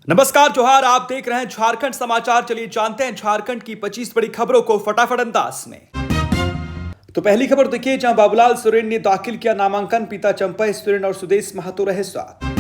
नमस्कार जोहार, आप देख रहे हैं झारखंड समाचार। चलिए जानते हैं झारखंड की 25 बड़ी खबरों को फटाफट अंदाज में। तो पहली खबर देखिए, जहां बाबूलाल सोरेन ने दाखिल किया नामांकन, पिता चंपा सोरेन और सुदेश महतो रहे साथ।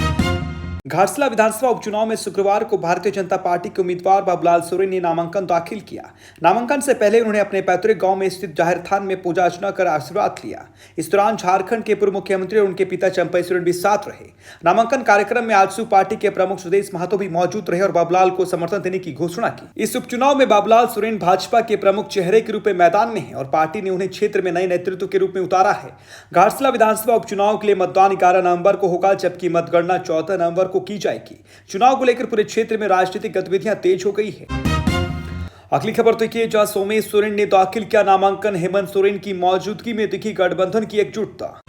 घाटशिला विधानसभा उपचुनाव में शुक्रवार को भारतीय जनता पार्टी के उम्मीदवार बाबूलाल सोरेन ने नामांकन दाखिल किया। नामांकन से पहले उन्होंने अपने पैतृक गांव में स्थित जाहिर थान में पूजा अर्चना कर आशीर्वाद लिया। इस दौरान झारखंड के पूर्व मुख्यमंत्री और उनके पिता चंपा सोरेन भी साथ रहे। नामांकन कार्यक्रम में आजसू पार्टी के प्रमुख सुदेश महतो भी मौजूद रहे और बाबूलाल को समर्थन देने की घोषणा की। इस उपचुनाव में बाबूलाल सोरेन भाजपा के प्रमुख चेहरे के रूप में मैदान में है और पार्टी ने उन्हें क्षेत्र में नए नेतृत्व के रूप में उतारा है। घाटशिला विधानसभा उपचुनाव के लिए मतदान 11 नवंबर को होगा, जबकि मतगणना 14 नवंबर को की जाएगी। चुनाव को लेकर पूरे क्षेत्र में राजनीतिक गतिविधियां तेज हो गई है। अगली खबर देखिए, जहां सोमेश सोरेन ने दाखिल किया नामांकन, हेमंत सोरेन की मौजूदगी में दिखी गठबंधन की एकजुटता।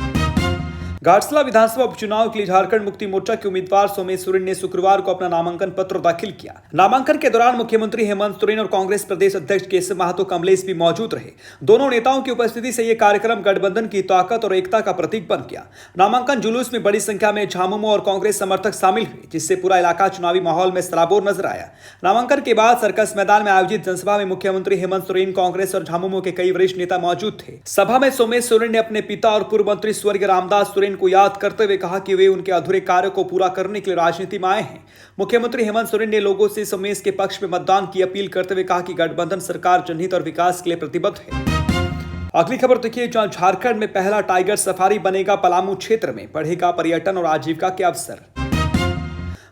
घाटशिला विधानसभा उपचुनाव के लिए झारखंड मुक्ति मोर्चा के उम्मीदवार सोमेश सोरेन ने शुक्रवार को अपना नामांकन पत्र दाखिल किया। नामांकन के दौरान मुख्यमंत्री हेमंत सोरेन और कांग्रेस प्रदेश अध्यक्ष केशव महतो कमलेश भी मौजूद रहे। दोनों नेताओं की उपस्थिति से यह कार्यक्रम गठबंधन की ताकत और एकता का प्रतीक बन गया। नामांकन जुलूस में बड़ी संख्या में झामुमो और कांग्रेस समर्थक शामिल हुए, जिससे पूरा इलाका चुनावी माहौल में सराबोर नजर आया। नामांकन के बाद सर्कस मैदान में आयोजित जनसभा में मुख्यमंत्री हेमंत सोरेन, कांग्रेस और झामुमो के कई वरिष्ठ नेता मौजूद थे। सभा में सोमेश सोरेन ने अपने पिता और पूर्व मंत्री स्वर्गीय रामदास सोरेन को याद करते हुए कहा कि वे उनके अधूरे कार्य को पूरा करने के लिए राजनीति में आए हैं। मुख्यमंत्री हेमंत सोरेन ने लोगों से सोमेश के पक्ष में मतदान की अपील करते हुए कहा कि गठबंधन सरकार जनहित और विकास के लिए प्रतिबद्ध है। अगली खबर देखिए, जहां झारखंड में पहला टाइगर सफारी बनेगा, पलामू क्षेत्र में बढ़ेगा पर्यटन और आजीविका के अवसर।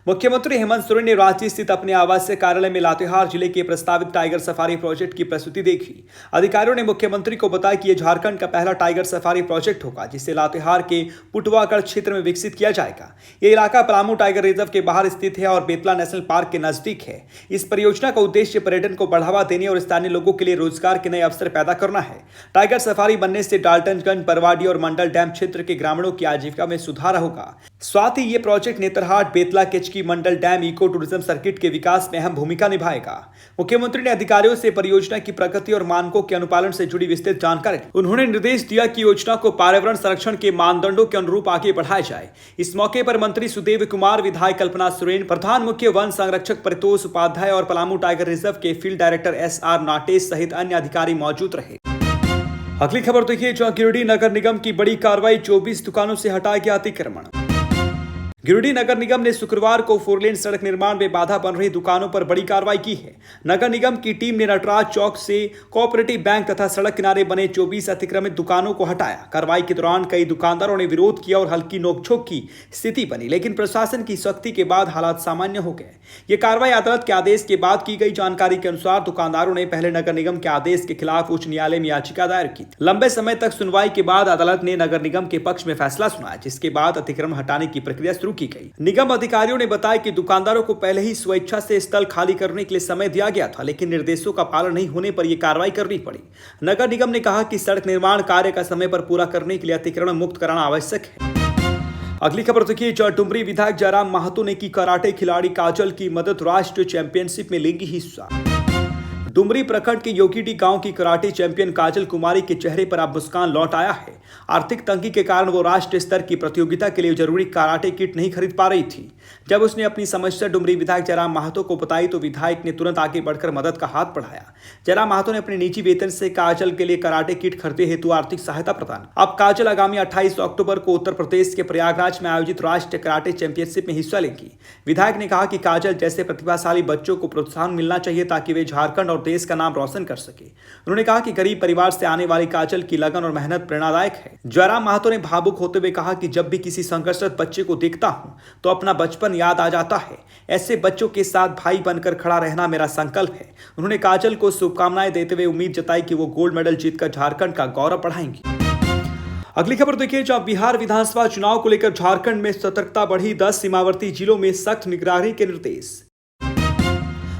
मुख्यमंत्री हेमंत सोरेन ने रांची स्थित अपने आवासीय कार्यालय में लातेहार जिले के प्रस्तावित टाइगर सफारी प्रोजेक्ट की प्रस्तुति देखी। अधिकारियों ने मुख्यमंत्री को बताया कि यह झारखंड का पहला टाइगर सफारी प्रोजेक्ट होगा, जिसे लातेहार के पुटवागढ़ क्षेत्र में विकसित किया जाएगा। यह इलाका पलामू टाइगर रिजर्व के बाहर स्थित है और बेतला नेशनल पार्क के नजदीक है। इस परियोजना का उद्देश्य पर्यटन को बढ़ावा देने और स्थानीय लोगों के लिए रोजगार के नए अवसर पैदा करना है। टाइगर सफारी बनने से डाल्टनगंज, बरवाडी और मंडल डैम क्षेत्र के ग्रामीणों की आजीविका में सुधार होगा। साथ ही ये प्रोजेक्ट नेतरहाट, बेतला, केचकी, मंडल डैम इको टूरिज्म सर्किट के विकास में अहम भूमिका निभाएगा। मुख्यमंत्री ने अधिकारियों से परियोजना की प्रगति और मानकों के अनुपालन से जुड़ी विस्तृत जानकारी दी। उन्होंने निर्देश दिया कि योजना को पर्यावरण संरक्षण के मानदंडों के अनुरूप आगे बढ़ाया जाए। इस मौके पर मंत्री सुदेव कुमार, विधायक कल्पना सोरेन, प्रधान मुख्य वन संरक्षक परितोष उपाध्याय और पलामू टाइगर रिजर्व के फील्ड डायरेक्टर SR नाटेश सहित अन्य अधिकारी मौजूद रहे। अगली खबर देखिए, जहां गिरिडीह नगर निगम की बड़ी कार्रवाई, 24 दुकानों से हटाया गया अतिक्रमण। गिरिडीह नगर निगम ने शुक्रवार को 4 लेन सड़क निर्माण में बाधा बन रही दुकानों पर बड़ी कार्रवाई की है। नगर निगम की टीम ने नटराज चौक से कोऑपरेटिव बैंक तथा सड़क किनारे बने 24 अतिक्रमित दुकानों को हटाया। कार्रवाई के दौरान कई दुकानदारों ने विरोध किया और हल्की नोकझोंक की स्थिति बनी, लेकिन प्रशासन की सख्ती के बाद हालात सामान्य हो गए। ये कार्रवाई अदालत के आदेश के बाद की गई। जानकारी के अनुसार दुकानदारों ने पहले नगर निगम के आदेश के खिलाफ उच्च न्यायालय में याचिका दायर की। लंबे समय तक सुनवाई के बाद अदालत ने नगर निगम के पक्ष में फैसला सुनाया, जिसके बाद अतिक्रमण हटाने की प्रक्रिया शुरू की गई। निगम अधिकारियों ने बताया कि दुकानदारों को पहले ही स्वेच्छा से स्थल खाली करने के लिए समय दिया गया था, लेकिन निर्देशों का पालन नहीं होने पर यह कार्रवाई करनी पड़ी। नगर निगम ने कहा कि सड़क निर्माण कार्य का समय पर पूरा करने के लिए अतिक्रमण मुक्त कराना आवश्यक है। अगली खबर देखिए, जहां डुमरी विधायक जयराम महतो ने की कराटे खिलाड़ी काजल की मदद, राष्ट्रीय चैंपियनशिप में लेंगी हिस्सा। डुमरी प्रखंड के योगीडी गांव की कराटे चैंपियन काजल कुमारी के चेहरे पर अब मुस्कान लौट आया है। आर्थिक तंगी के कारण वो राष्ट्रीय स्तर की प्रतियोगिता के लिए जरूरी कराटे किट नहीं खरीद पा रही थी। जब उसने अपनी समस्या डुमरी विधायक जयराम महतो को बताई तो विधायक ने तुरंत आगे बढ़कर मदद का हाथ बढ़ाया। जयराम महतो ने अपने निजी वेतन से काजल के लिए कराटे किट खरीदे हेतु आर्थिक सहायता प्रदान। अब काजल आगामी 28 अक्टूबर को उत्तर प्रदेश के प्रयागराज में आयोजित राष्ट्रीय कराटे चैंपियनशिप में हिस्सा लेगी। विधायक ने कहा कि काजल जैसे प्रतिभाशाली बच्चों को प्रोत्साहन मिलना चाहिए ताकि वे झारखंड और देश का नाम रोशन कर सके। उन्होंने कहा कि गरीब परिवार से आने वाली काजल की लगन और मेहनत प्रेरणादायक है। जयराम महतो ने भावुक होते हुए कहा कि जब भी किसी संघर्षरत बच्चे को देखता हूं तो अपना बचपन याद आ जाता है। ऐसे बच्चों के साथ भाई बनकर खड़ा रहना मेरा संकल्प है। उन्होंने काजल को शुभकामनाएं देते हुए उम्मीद जताई कि वो गोल्ड मेडल जीतकर झारखंड का गौरव बढ़ाएंगी। अगली खबर देखिए, जहां बिहार विधानसभा चुनाव को लेकर झारखंड में सतर्कता बढ़ी, 10 सीमावर्ती जिलों में सख्त निगरानी के निर्देश।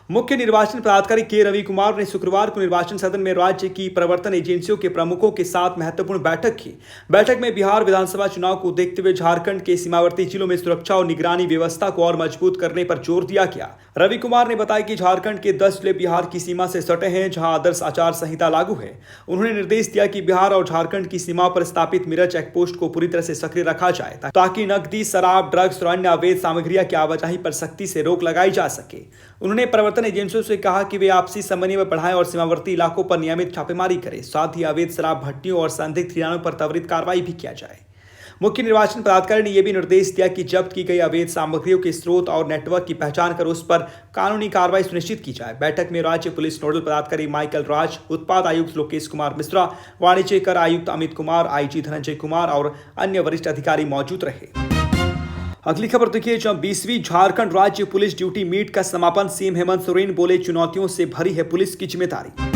मुख्य निर्वाचन पदाधिकारी के रवि कुमार ने शुक्रवार को निर्वाचन सदन में राज्य की प्रवर्तन एजेंसियों के प्रमुखों के साथ महत्वपूर्ण बैठक की। बैठक में बिहार विधानसभा चुनाव को देखते हुए झारखंड के सीमावर्ती जिलों में सुरक्षा और निगरानी व्यवस्था को और मजबूत करने पर जोर दिया गया। रवि कुमार ने बताया कि झारखंड के 10 जिले बिहार की सीमा से सटे हैं, जहां आदर्श आचार संहिता लागू है। उन्होंने निर्देश दिया कि बिहार और झारखंड की सीमा पर स्थापित मिरर चेकपोस्ट को पूरी तरह से सक्रिय रखा जाए, ताकि नकदी, शराब, ड्रग्स और अन्य अवैध सामग्रियों की आवाजाही पर सख्ती से रोक लगाई जा सके। उन्होंने प्रवर्तन एजेंसियों से कहा कि वे आपसी समन्वय बढ़ाएं और सीमावर्ती इलाकों पर नियमित छापेमारी करें। साथ ही अवैध शराब भट्टियों और संदिग्ध ठिकानों पर त्वरित कार्रवाई भी किया जाए। मुख्य निर्वाचन पदाधिकारी ने यह भी निर्देश दिया कि जब्त की गई अवैध सामग्रियों के स्रोत और नेटवर्क की पहचान कर उस पर कानूनी कार्रवाई सुनिश्चित की जाए। बैठक में राज्य पुलिस नोडल पदाधिकारी माइकल राज, उत्पाद आयुक्त लोकेश कुमार मिश्रा, वाणिज्य कर आयुक्त अमित कुमार, आईजी धनंजय कुमार और अन्य वरिष्ठ अधिकारी मौजूद रहे। अगली खबर देखिए, जहां 20वीं झारखंड राज्य पुलिस ड्यूटी मीट का समापन, सीएम हेमंत सोरेन बोले, चुनौतियों से भरी है पुलिस की जिम्मेदारी।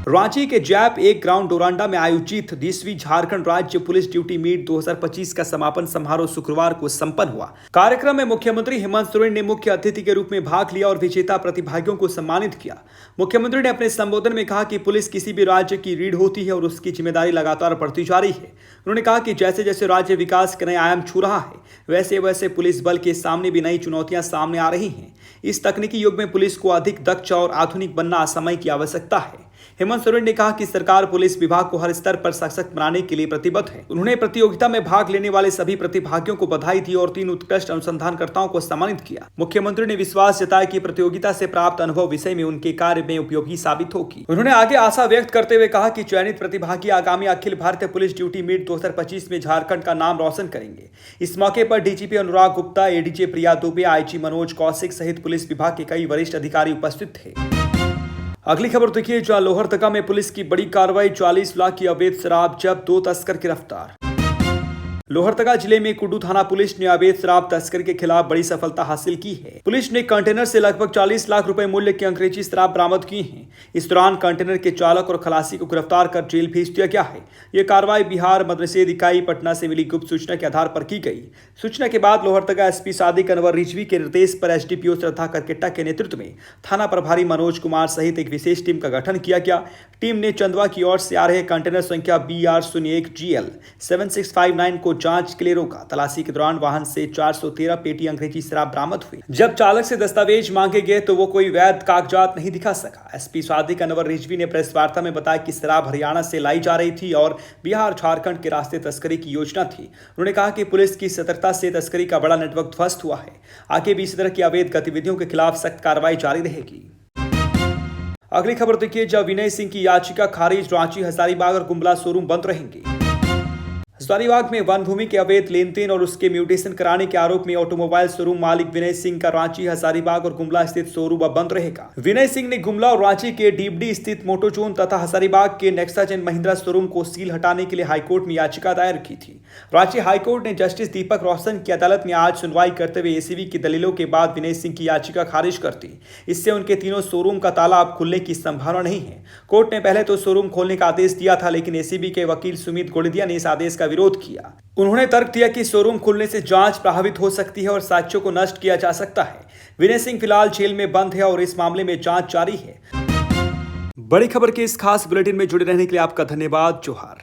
रांची के जैप 1 ग्राउंड डोरांडा में आयोजित 20वीं झारखंड राज्य पुलिस ड्यूटी मीट 2025 का समापन समारोह शुक्रवार को संपन्न हुआ। कार्यक्रम में मुख्यमंत्री हेमंत सोरेन ने मुख्य अतिथि के रूप में भाग लिया और विजेता प्रतिभागियों को सम्मानित किया। मुख्यमंत्री ने अपने संबोधन में कहा कि पुलिस किसी भी राज्य की रीढ़ होती है और उसकी जिम्मेदारी लगातार बढ़ती जा रही है। उन्होंने कहा कि जैसे जैसे राज्य विकास के नए आयाम छू रहा है, वैसे वैसे पुलिस बल के सामने भी नई चुनौतियां सामने आ रही हैं। इस तकनीकी युग में पुलिस को अधिक दक्ष और आधुनिक बनना समय की आवश्यकता है। हेमंत सोरेन ने कहा कि सरकार पुलिस विभाग को हर स्तर पर सशक्त बनाने के लिए प्रतिबद्ध है। उन्होंने प्रतियोगिता में भाग लेने वाले सभी प्रतिभागियों को बधाई दी और 3 उत्कृष्ट अनुसंधानकर्ताओं को सम्मानित किया। मुख्यमंत्री ने विश्वास जताया कि प्रतियोगिता से प्राप्त अनुभव विषय में उनके कार्य में उपयोगी साबित होगी। उन्होंने आगे आशा व्यक्त करते हुए कहा कि चयनित प्रतिभागी आगामी Akhil Bharatiya police duty meet 2025 में झारखंड का नाम रोशन करेंगे। इस मौके पर डीजीपी अनुराग गुप्ता, एडीजे प्रिया दुबे, आईजी मनोज कौशिक सहित पुलिस विभाग के कई वरिष्ठ अधिकारी उपस्थित थे। अगली खबर देखिए, जहां लोहरदगा में पुलिस की बड़ी कार्रवाई, 40 लाख की अवैध शराब जब्त, 2 तस्कर गिरफ्तार। लोहरदगा जिले में कुड्डू थाना पुलिस ने अवैध शराब तस्करी के खिलाफ बड़ी सफलता हासिल की है। पुलिस ने कंटेनर से लगभग 40 लाख रुपए मूल्य की अंग्रेजी शराब बरामद की है। इस दौरान कंटेनर के चालक और खलासी को गिरफ्तार कर जेल भेज दिया गया है। यह कार्रवाई बिहार मद्रसेद इकाई पटना से मिली गुप्त सूचना के आधार पर की गई। सूचना के बाद लोहरदगा एसपी सादिक अनवर रिजवी के निर्देश पर एसडीपीओ श्रद्धा करकेट्टा के नेतृत्व में थाना प्रभारी मनोज कुमार सहित एक विशेष टीम का गठन किया गया। टीम ने चंदवा की ओर से आ रहे कंटेनर संख्या BR01GL 7659 को जांच के लिए रोका। तलाशी के दौरान वाहन से 413 पेटी अंग्रेजी शराब बरामद हुई। जब चालक से दस्तावेज मांगे गए तो वो कोई वैध कागजात नहीं दिखा सका। एसपी सादिक अनवर रिजवी ने प्रेस वार्ता में बताया कि शराब हरियाणा से लाई जा रही थी और बिहार झारखंड के रास्ते तस्करी की योजना थी। उन्होंने कहा कि पुलिस की सतर्कता से तस्करी का बड़ा नेटवर्क ध्वस्त हुआ है। आगे भी इसी तरह की अवैध गतिविधियों के खिलाफ सख्त कार्रवाई जारी रहेगी। अगली खबर देखिए, जब विनय सिंह की याचिका खारिज, रांची, हजारीबाग और गुमला शोरूम बंद रहेंगे। हजारीबाग में वन भूमि के अवैध लेन देन और उसके म्यूटेशन कराने के आरोप में ऑटोमोबाइल शोरूम मालिक विनय सिंह का रांची, हजारीबाग और गुमला स्थित शोरूम अब बंद रहेगा। विनय सिंह ने गुमला और रांची के डीबडी स्थित मोटोजोन तथा हजारीबाग के नेक्साजेन महिंद्रा शोरूम को सील हटाने के लिए हाईकोर्ट में याचिका दायर की थी। रांची हाईकोर्ट ने जस्टिस दीपक रोशन की अदालत में आज सुनवाई करते हुए एसीबी की दलीलों के बाद विनय सिंह की याचिका खारिज कर दी। इससे उनके तीनों शोरूम का ताला अब खुलने की संभावना नहीं है। कोर्ट ने पहले तो शोरूम खोलने का आदेश दिया था, लेकिन एसीबी के वकील सुमित गोड़िया ने इस आदेश का विरोध किया। उन्होंने तर्क दिया कि शोरूम खुलने से जांच प्रभावित हो सकती है और साक्ष्यों को नष्ट किया जा सकता है। विनय सिंह फिलहाल जेल में बंद है और इस मामले में जांच जारी है। बड़ी खबर के इस खास बुलेटिन में जुड़े रहने के लिए आपका धन्यवाद। जोहार।